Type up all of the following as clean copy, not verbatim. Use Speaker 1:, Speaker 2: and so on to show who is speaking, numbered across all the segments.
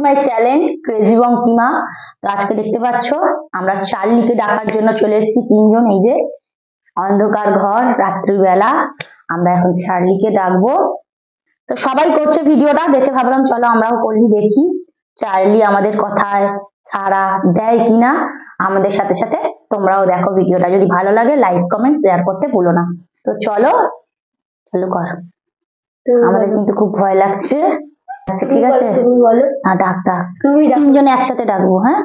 Speaker 1: My channel crazy বঙ্কিমা। তো আজকে দেখতে পাচ্ছ আমরা চার্লিকে ডাকার জন্য চলে এসেছি তিনজন। এই যে অন্ধকার ঘর, রাত্রিবেলা, আমরা এখন চার্লিকে ডাকবো। তো সবাই করছে ভিডিওটা দেখে ভাবলাম চলো আমরাও করলি, দেখি চার্লি আমাদের কথায় সাড়া দেয় কিনা। আমাদের সাথে সাথে তোমরাও দেখো ভিডিওটা, যদি ভালো লাগে লাইক কমেন্ট শেয়ার করতে ভুলো না। তো চলো চলো কর। আমাদের কিন্তু খুব ভয় লাগছে। ঠিক আছে হ্যাঁ, ডাক ডাক, তিনজনে একসাথে ডাকবো। হ্যাঁ,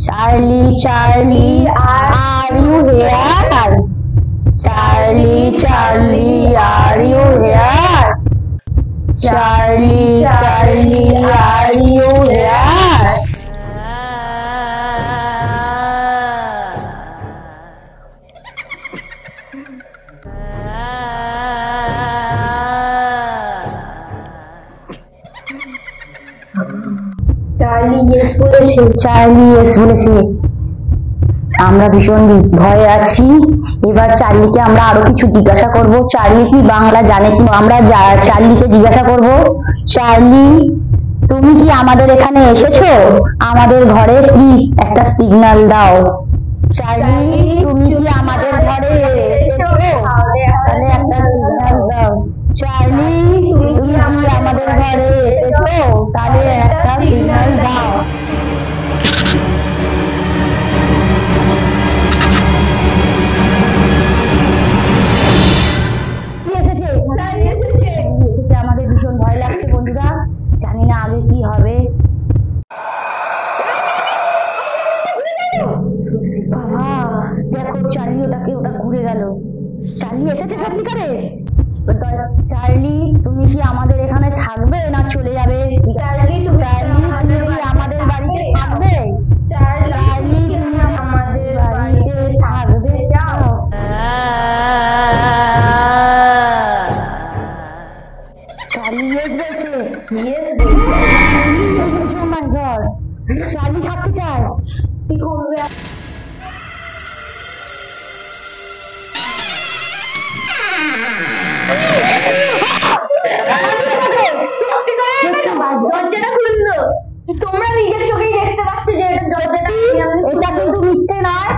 Speaker 1: Charlie Charlie are you here, Charlie Charlie are you here, Charlie Charlie are you here. Charlie yes বলেছে, চার্লি ইয়েস বলেছে। আমরা ভীষণ ভয়ে আছি। এবার চার্লিকে আমরা আরো কিছু জিজ্ঞাসা করব। চার্লি কি বাংলা জানে কি? আমরা চার্লিকে জিজ্ঞাসা করব, চার্লি তুমি কি আমাদের এখানে এসেছো? আমাদের ঘরে প্লিজ একটা সিগন্যাল দাও। চার্লি তুমি কি আমাদের ঘরে এসেছো? তাহলে একটা সিগন্যাল দাও। চার্লি তুমি কি আমাদের ঘরে এসেছো? তাহলে একটা সিগন্যাল দাও। আমাদের ভীষণ ভয় লাগছে বন্ধুরা, জানি না আগে কি হবে। বাবা দেখো চার্লি, ওটা ঘুরে গেল। চার্লি এসেছে সত্যিকারে। চার্লি তুমি কি আমাদের এখানে থাকবে না চলে যাবে? চার্লি তুমি কি আমাদের বাড়িতে থাকবে? চার্লি তুমি আমাদের বাড়িতে থাকবে? যাও। চার্লি ইয়েস বলছে, ও মাই গড, চার্লি থাকতে চায়। কি করবে? দরজাটা খুললো, তোমরা নিজের চোখেই দেখতে পাচ্ছ যে দরজাটা, এটা কিন্তু মিথ্যে নয়।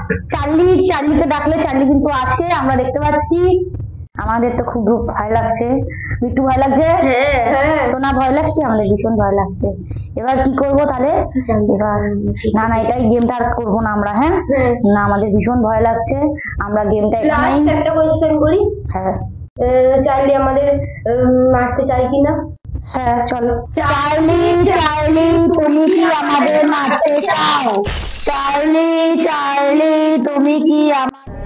Speaker 1: চার্লিকে ডাকলে চার্লি কিন্তু আসে, আমরা দেখতে পাচ্ছি। আমাদের তো খুব ভয় লাগছে। একটু ভয় লাগছে? সোনা ভয় লাগছে? আমাদের ভীষণ ভয় লাগছে। এবার কি করবো তাহলে? এবার না এটাই গেমটা আর করবো না আমরা। হ্যাঁ না, আমাদের ভীষণ ভয় লাগছে। আমরা গেমটা একটা কোয়েশ্চেন করি। হ্যাঁ, চার্লি আমাদের মারতে চাই কিনা? হ্যাঁ চলো। চার্লি চার্লি তুমি কি আমাদের মারতে চাও? চার্লি চার্লি তুমি কি আমাদের